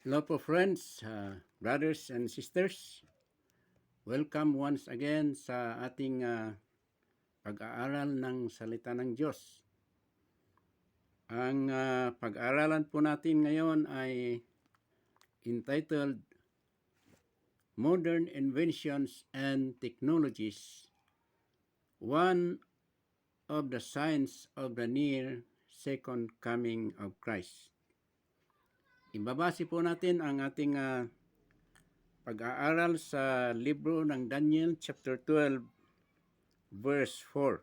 Hello po friends, brothers and sisters. Welcome once again sa ating pag-aaral ng Salita ng Diyos. Ang pag-aaralan po natin ngayon ay entitled Modern Inventions and Technologies, One of the Signs of the Near Second Coming of Christ. Ibabase po natin ang ating pag-aaral sa libro ng Daniel chapter 12 verse 4.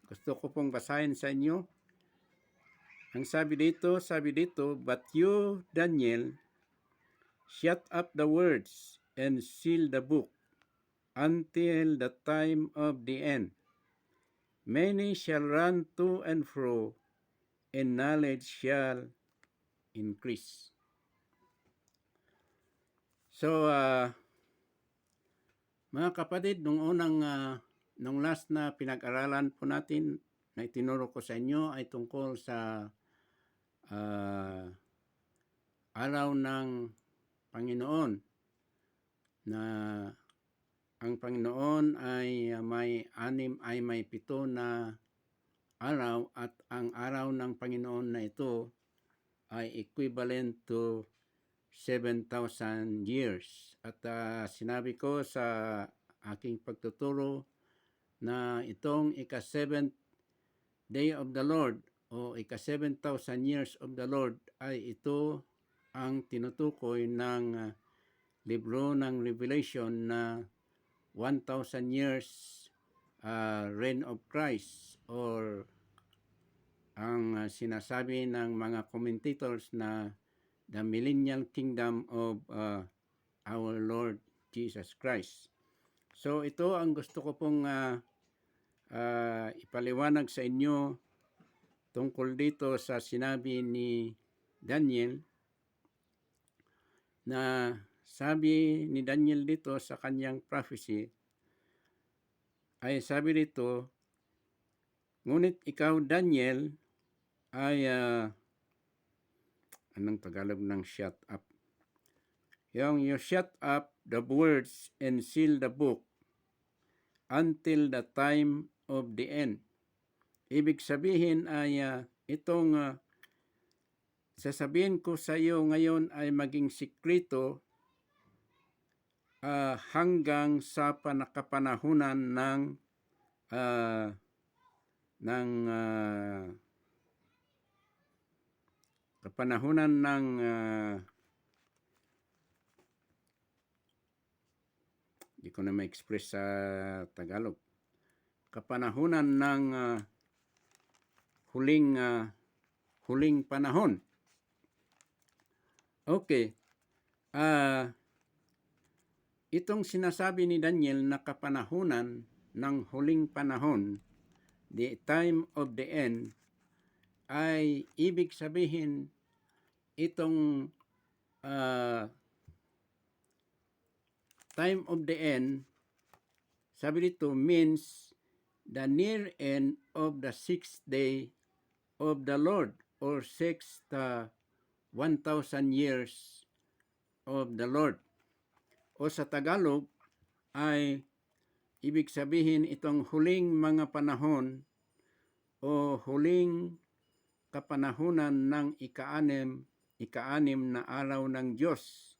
Gusto ko pong basahin sa inyo. Ang sabi dito, but you, Daniel, shut up the words and seal the book until the time of the end. Many shall run to and fro, and knowledge shall increase. So, mga kapatid, nung last na pinag-aralan po natin na itinuro ko sa inyo ay tungkol sa araw ng Panginoon na ang Panginoon ay may 7 na araw at ang araw ng Panginoon na ito ay equivalent to 7,000 years. At sinabi ko sa aking pagtuturo na itong ika-7th day of the Lord o ika-7,000 years of the Lord ay ito ang tinutukoy ng libro ng Revelation na 1,000 years reign of Christ, or ang sinasabi ng mga commentators na the millennial kingdom of our Lord Jesus Christ. So ito ang gusto ko pong ipaliwanag sa inyo tungkol dito sa sinabi ni Daniel, na sabi ni Daniel dito sa kanyang prophecy, ay sabi dito, ngunit ikaw, Daniel, ay anong Tagalog ng shut up? You shut up the words and seal the book until the time of the end. Ibig sabihin ay itong sasabihin ko sa iyo ngayon ay maging sikreto hanggang sa kapanahunan ng di ko na ma-express sa Tagalog, kapanahunan ng huling panahon. Okay. Itong sinasabi ni Daniel na kapanahunan ng huling panahon, the time of the end, ay ibig sabihin itong time of the end, sabi dito, means the near end of the 6th day of the Lord, or 1,000 years of the Lord. O sa Tagalog ay ibig sabihin itong huling mga panahon o huling kapanahunan ng ika-anim na araw ng Diyos,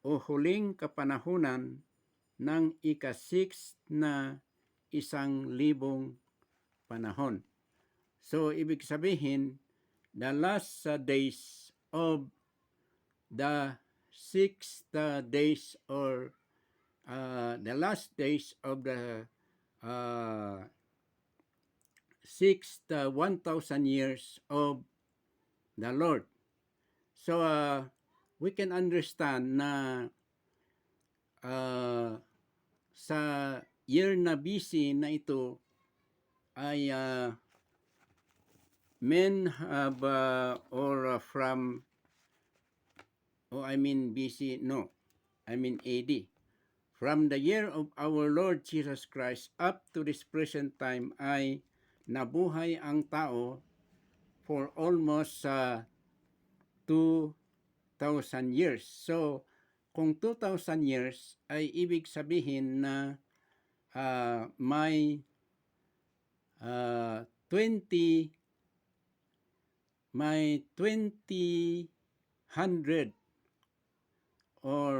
o huling kapanahunan ng ika-6 na 1,000 panahon. So, ibig sabihin, the last days of the 6 days, or the last days of the 1,000 years of the Lord. So, we can understand na sa year na BC na ito ay men have AD. From the year of our Lord Jesus Christ up to this present time ay nabuhay ang tao for almost 2,000 years. So, kung 2,000 years ay ibig sabihin na may 20 100 or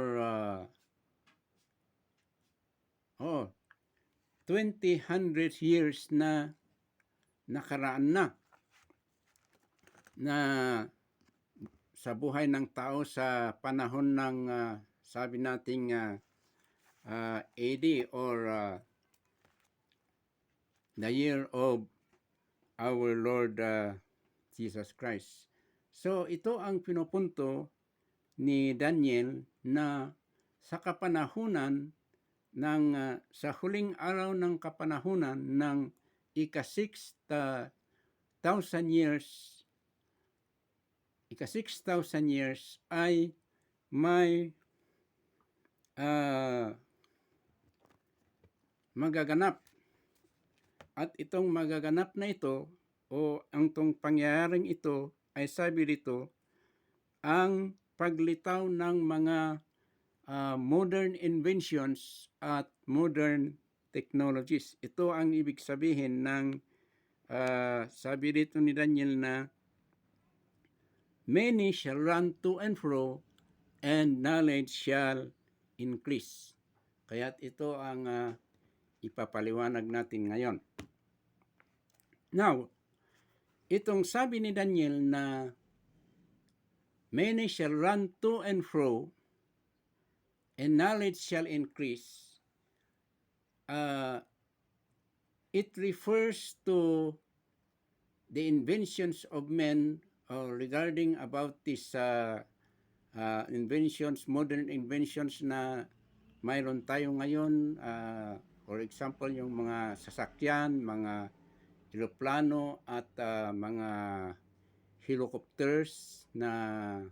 2,000 years na nakaraan na sa buhay ng tao sa panahon ng sabi nating AD or the year of our Lord Jesus Christ. So ito ang pinupunto ni Daniel na sa kapanahunan ng sa huling araw ng kapanahunan ng ika-6,000 years ay may magaganap. At itong magaganap na ito o ang tong pangyayaring ito ay sabi dito ang paglitaw ng mga modern inventions at modern technologies. Ito ang ibig sabihin ng sabi dito ni Daniel na many shall run to and fro and knowledge shall increase. Kaya't ito ang ipapaliwanag natin ngayon. Now, itong sabi ni Daniel na many shall run to and fro and knowledge shall increase, it refers to the inventions of men regarding about these inventions, modern inventions na mayroon tayo ngayon. For example, yung mga sasakyan, mga eroplano at mga helicopters na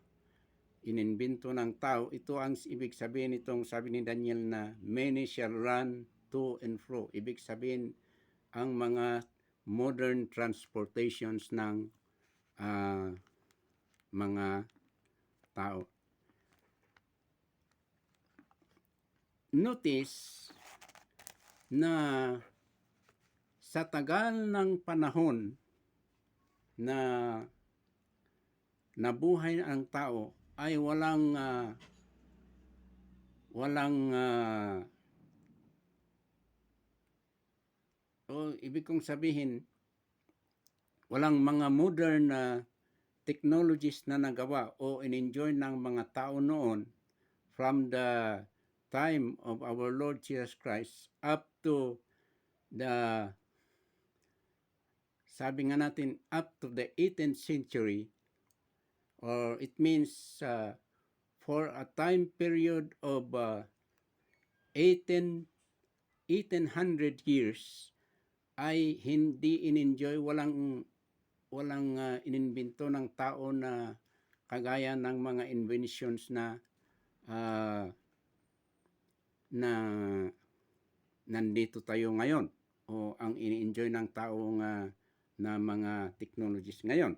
inimbento ng tao. Ito ang ibig sabihin itong sabi ni Daniel na many shall run to and fro. Ibig sabihin ang mga modern transportations ng mga tao. Notice na sa tagal ng panahon na nabuhay ang tao ay walang ibig kong sabihin walang mga modern technologies na nagawa o in-enjoy ng mga tao noon from the time of our Lord Jesus Christ up to the sabi nga natin up to the 18th century, or it means for a time period of 1800 years ay hindi in-enjoy, walang inimbento ng tao na kagaya ng mga inventions na nandito tayo ngayon o ang ini-enjoy ng tao na mga technologies ngayon.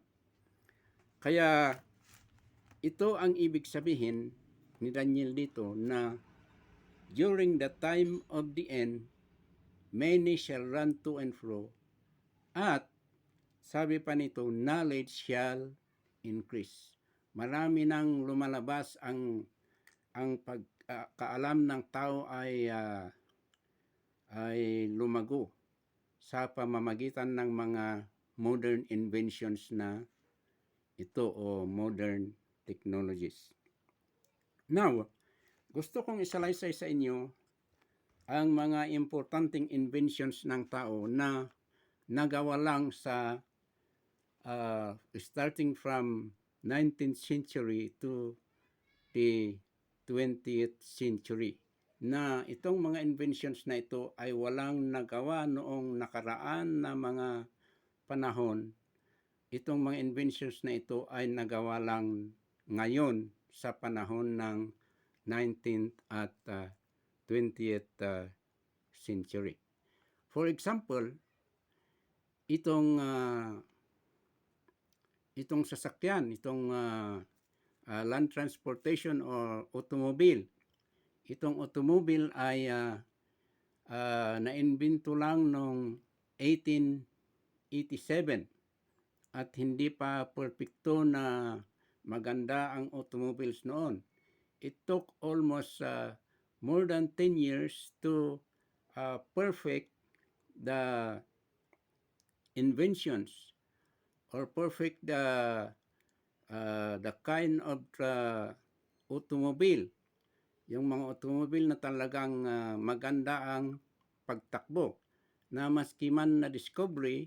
Kaya ito ang ibig sabihin ni Daniel dito na during the time of the end, many shall run to and fro, at sabi pa nito, knowledge shall increase. Marami nang lumalabas ang pagkaalam ng tao ay lumago sa pamamagitan ng mga modern inventions na ito o modern technologies. Now, gusto kong isalaysay sa inyo ang mga importanteng inventions ng tao na nagawa lang sa starting from 19th century to the 20th century. Na itong mga inventions na ito ay walang nagawa noong nakaraan na mga panahon. Itong mga inventions na ito ay nagawa lang ngayon sa panahon ng 19th at 20th century. For example, itong itong sasakyan, itong land transportation or automobile. Itong automobile ay naimbento lang noong 1887 at hindi pa perfecto na maganda ang automobiles noon. It took almost more than 10 years to perfect the inventions or perfect the kind of automobile. Yung mga automobile na talagang maganda ang pagtakbo na maski man na discovery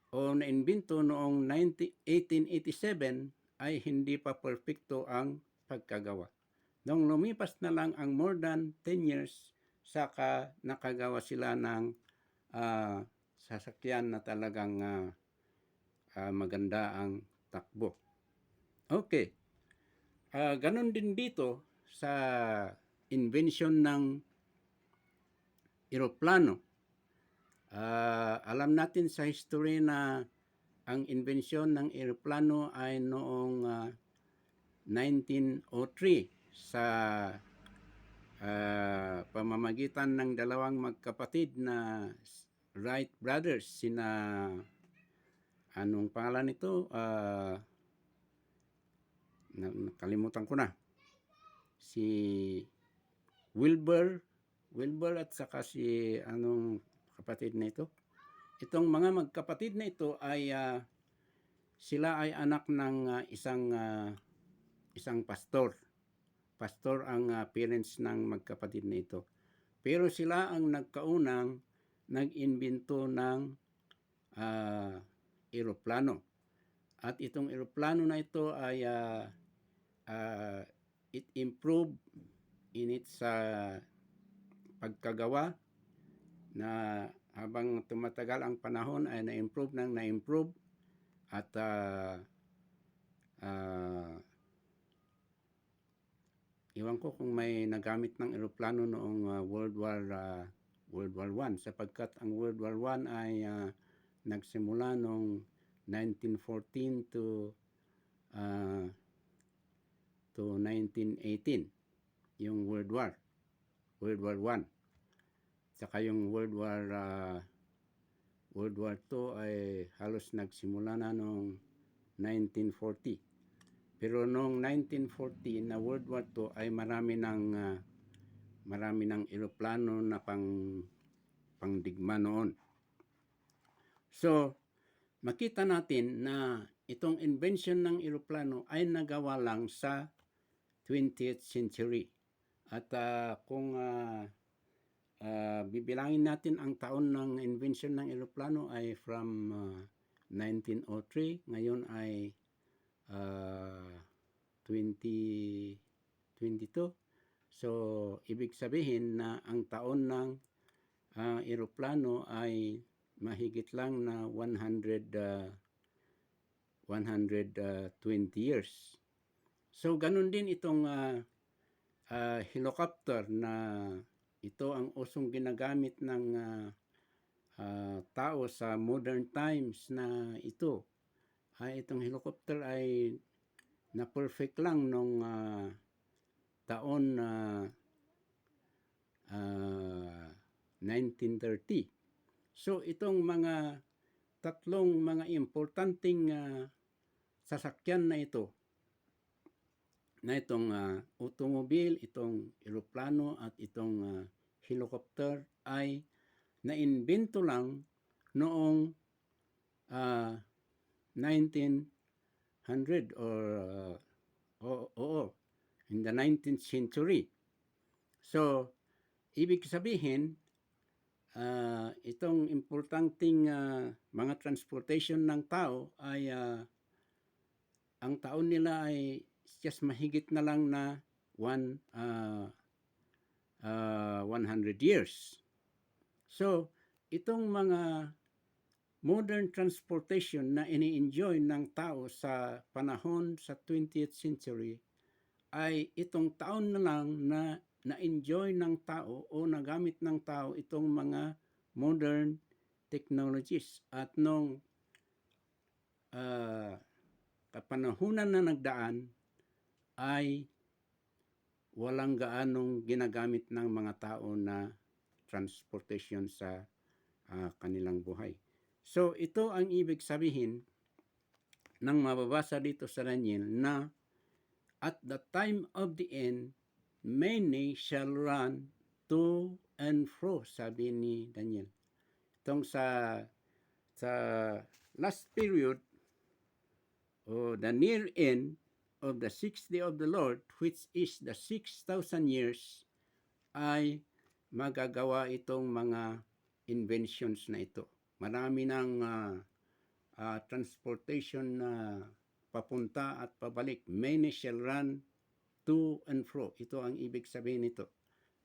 o na-invento noong 1887 ay hindi pa perfecto ang pagkagawa. Nung lumipas na lang ang more than 10 years, saka nakagawa sila ng sasakyan na talagang maganda ang takbo. Okay. Ganon din dito sa invention ng eroplano. Alam natin sa history na ang invention ng eroplano ay noong 1903 sa pamamagitan ng dalawang magkapatid na Wright brothers, sina anong pangalan nito? Nakalimutan ko na. Si Wilbur at saka si anong kapatid na ito. Itong mga magkapatid na ito ay sila ay anak ng isang pastor. Pastor ang parents ng magkapatid na ito. Pero sila ang nagkaunang nag-imbento ng eroplano. At itong eroplano na ito ay it improved in its pagkagawa na habang tumatagal ang panahon ay na-improve at iwan ko kung may nagamit ng eroplano noong World War I sapagkat ang World War I ay nagsimula noong 1914 to 1918 yung World War I. Saka yung World War II ay halos nagsimula na noong 1940. Pero noong 1940 na World War II ay marami ng eroplano na pangdigma noon. So, makita natin na itong invention ng eroplano ay nagawa lang sa 20th century. At kung bibilangin natin ang taon ng invention ng eroplano ay from 1903, ngayon ay 2022. So, ibig sabihin na ang taon ng eroplano ay mahigit lang na 120 years. So, ganun din itong helicopter na ito ang usong ginagamit ng tao sa modern times na ito. Itong helicopter ay na-perfect lang nung taon 1930. So, itong mga tatlong mga importanteng sasakyan na ito, na itong automobile, itong eroplano at itong helicopter ay naimbento lang noong 1900 or in the 19th century. So, ibig sabihin, itong importanteng mga transportation ng tao ay ang taon nila ay just mahigit na lang na 100 years. So, itong mga modern transportation na ini-enjoy ng tao sa panahon sa 20th century ay itong taon na lang na na-enjoy ng tao o nagamit ng tao itong mga modern technologies. At nung kapanahunan na nagdaan ay walang gaanong ginagamit ng mga tao na transportation sa kanilang buhay. So ito ang ibig sabihin ng mababasa dito sa Daniel na at the time of the end, many shall run to and fro, sabi ni Daniel. Itong sa last period o the near end of the sixth day of the Lord, which is the 6,000 years, ay magagawa itong mga inventions na ito. Marami ng transportation na papunta at pabalik. Many shall run to and fro. Ito ang ibig sabihin nito.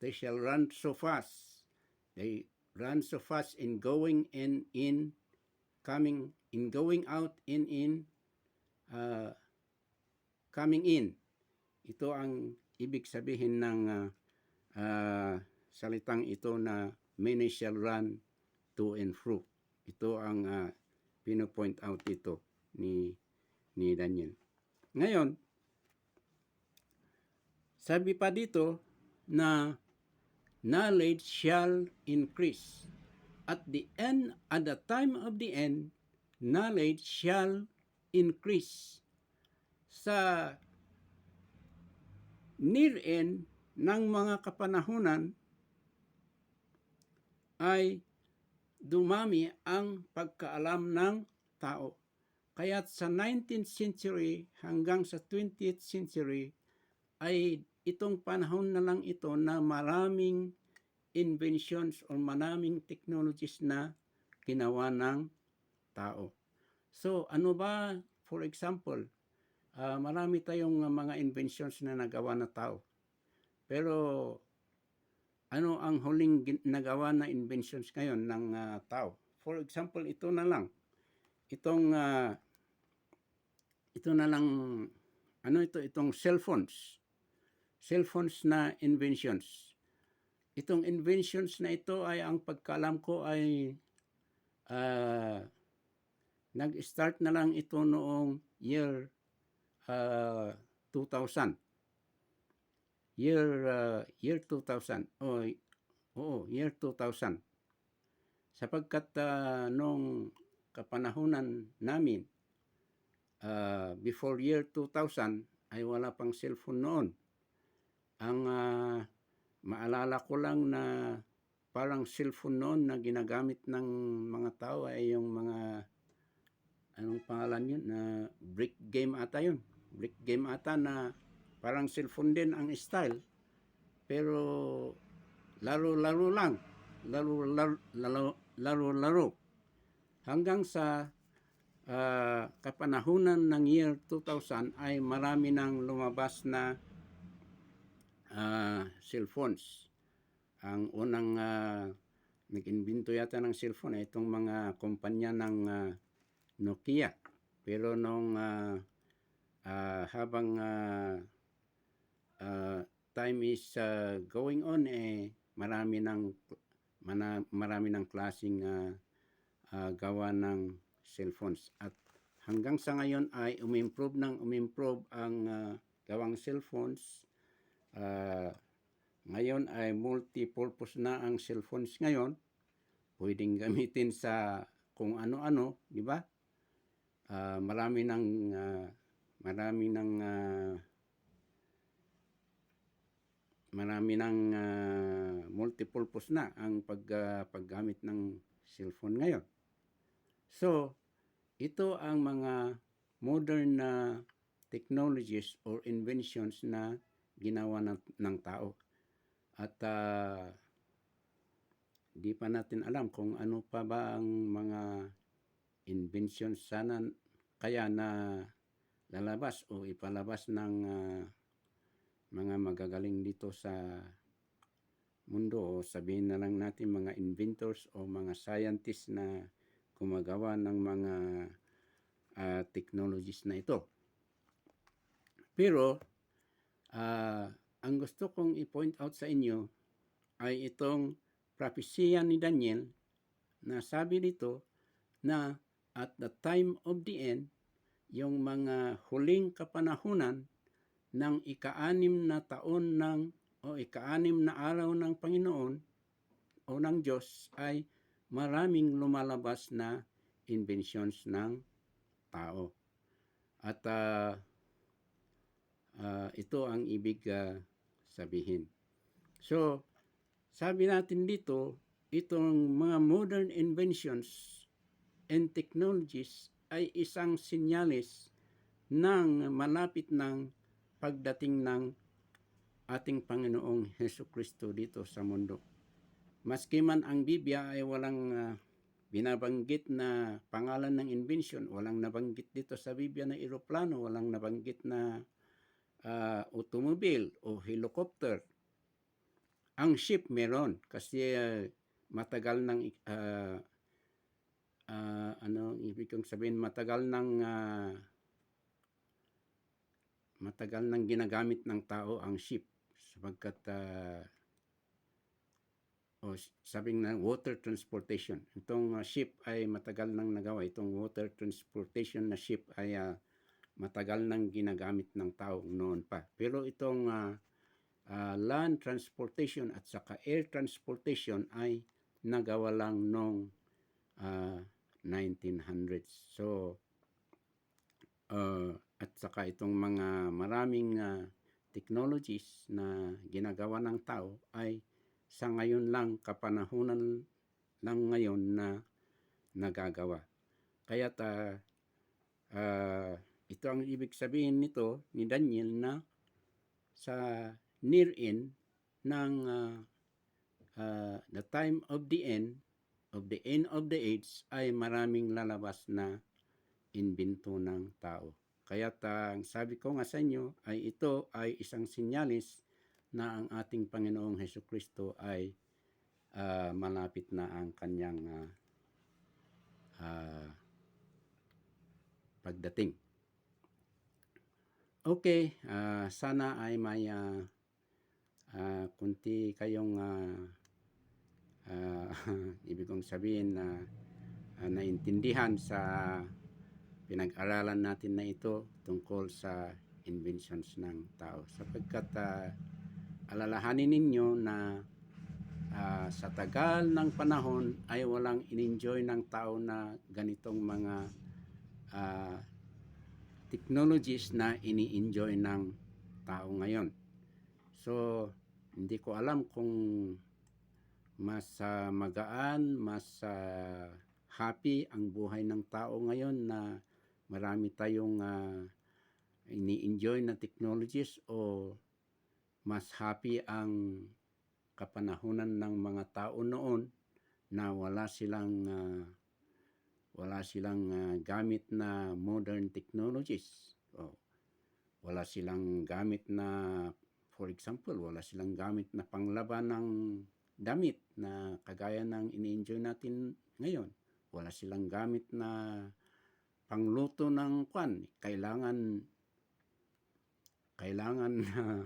They shall run so fast. They run so fast in going and in coming, in going out, in coming in. Ito ang ibig sabihin ng salitang ito na many shall run to and fro. Ito ang pino-point out dito ni Daniel. Ngayon, sabi pa dito na knowledge shall increase. At the time of the end, knowledge shall increase. Sa near end ng mga kapanahunan ay dumami ang pagkaalam ng tao. Kaya sa 19th century hanggang sa 20th century ay itong panahon na lang ito na maraming inventions o maraming technologies na ginawa ng tao. So ano ba, for example, marami tayong mga inventions na nagawa na tao. Pero ano ang huling nagawa na inventions ngayon ng tao? For example, ito na lang. Ito na lang, itong cellphones. Cellphones na inventions. Itong inventions na ito ay ang pagkaalam ko ay nag-start na lang ito noong year 2000. Year 2000. Year 2000. Sapagkat nung kapanahunan namin, before year 2000 ay wala pang cellphone noon. Ang maalala ko lang na parang cellphone noon na ginagamit ng mga tao ay yung mga, anong pangalan yun, na brick game ata yun. Brick game ata na parang cellphone din ang style. Pero laro-laro lang. Laro-laro. Hanggang sa kapanahunan ng year 2000 ay marami nang lumabas na cellphones. Ang unang nag-invento yata ng cellphone ay itong mga kumpanya ng Nokia. Pero nung habang time is going on, marami ng klaseng gawa ng cellphones. At hanggang sa ngayon ay umimprove ang gawang cellphones. Ngayon ay multi-purpose na ang cellphones ngayon. Pwedeng gamitin sa kung ano-ano, di ba? Marami ng multi-purpose na ang paggamit ng cellphone ngayon. So, ito ang mga modern na technologies or inventions na ginawa ng tao. At di pa natin alam kung ano pa ba ang mga inventions sana kaya na lalabas o ipalabas ng mga magagaling dito sa mundo, o sabihin na lang natin mga inventors o mga scientists na gumagawa ng mga technologies na ito. Pero ang gusto kong i-point out sa inyo ay itong propesya ni Daniel na sabi dito na at the time of the end, yung mga huling kapanahunan ng ika-anim na taon o ika-anim na araw ng Panginoon o ng Diyos ay maraming lumalabas na inventions ng tao. At ito ang ibig sabihin. So, sabi natin dito, itong mga modern inventions and technologies ay isang sinyalis ng malapit ng pagdating ng ating Panginoong Hesukristo dito sa mundo. Maski man ang Biblia ay walang binabanggit na pangalan ng invention, walang nabanggit dito sa Biblia na eroplano, walang nabanggit na automobile o helicopter. Ang ship meron kasi matagal ng ibig kong sabihin matagal nang ginagamit ng tao ang ship sapagkat sabing na water transportation. Itong ship ay matagal nang nagawa. Itong water transportation na ship ay matagal nang ginagamit ng tao noon pa. Pero itong land transportation at saka air transportation ay nagawa lang noong 1900s. So, at saka itong mga maraming technologies na ginagawa ng tao ay sa ngayon lang, kapanahunan lang ngayon na nagagawa. Kaya ito ang ibig sabihin nito ni Daniel na sa near end ng the time of the end of the age ay maraming lalabas na imbento ng tao. Kaya ang sabi ko nga sa inyo ay ito ay isang sinyalis na ang ating Panginoong Hesukristo ay malapit na ang kanyang pagdating. Okay, sana ay may kunti kayong ibig kong sabihin na naintindihan sa pinag-aralan natin na ito tungkol sa inventions ng tao. Sapagkat alalahanin ninyo na sa tagal ng panahon ay walang in-enjoy ng tao na ganitong mga technologies na ini-enjoy ng tao ngayon. So, hindi ko alam kung mas magaan, mas happy ang buhay ng tao ngayon na marami tayong ini-enjoy na technologies o mas happy ang kapanahunan ng mga tao noon na wala silang gamit na modern technologies. Wala silang gamit na, for example, wala silang gamit na panglaban ng damit na kagaya ng ini-enjoy natin ngayon. Wala silang gamit na pangluto ng kailangan na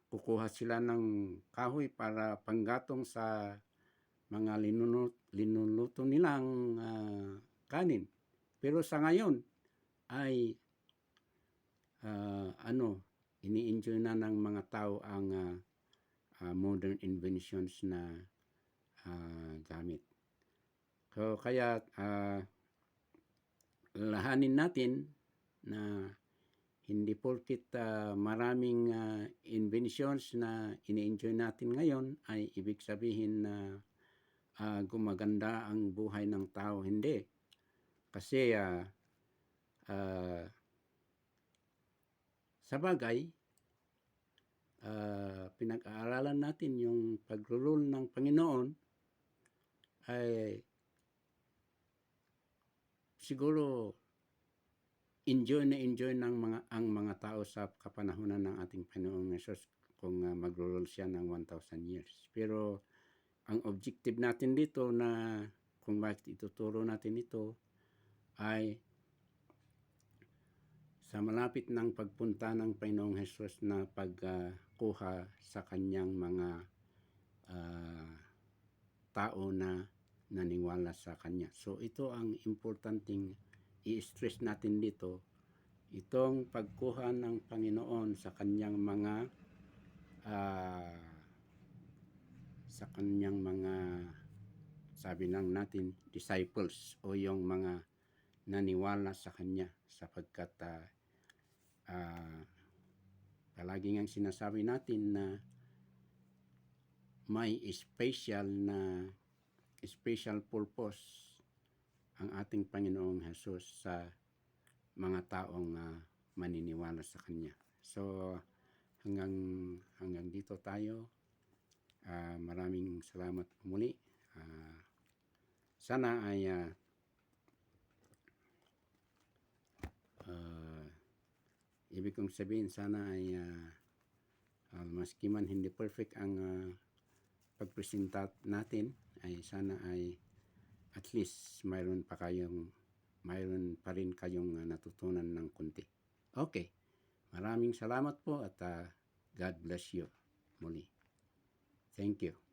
kukuha sila ng kahoy para panggatong sa mga linuluto nilang kanin. Pero sa ngayon ay ini-enjoy na ng mga tao ang modern inventions na gamit. So kaya lahanin natin na hindi porket maraming inventions na ini-enjoy natin ngayon ay ibig sabihin na gumaganda ang buhay ng tao. Hindi. Kasi sa bagay, pinag-aaralan natin yung pag-rule ng Panginoon ay siguro enjoy ng ang mga tao sa kapanahunan ng ating Panginoong Hesus kung mag-rule siya ng 1,000 years. Pero ang objective natin dito na kung bakit ituturo natin ito ay sa malapit ng pagpunta ng Panginoong Hesus na pagkuha sa kanyang mga tao na naniwala sa kanya. So ito ang importanteng i-stress natin dito itong pagkuha ng Panginoon sa kanyang mga sabi lang natin disciples o yung mga naniwala sa kanya, sapagkat palagi ngang sinasabi natin na may special purpose ang ating Panginoong Jesus sa mga taong maniniwala sa kanya. So hanggang dito tayo. Maraming salamat muli. Sana ay ibig kong sabihin, sana ay maski man hindi perfect ang pagpresenta natin, ay sana ay at least mayroon pa rin kayong natutunan ng kunti. Okay. Maraming salamat po at God bless you muli. Thank you.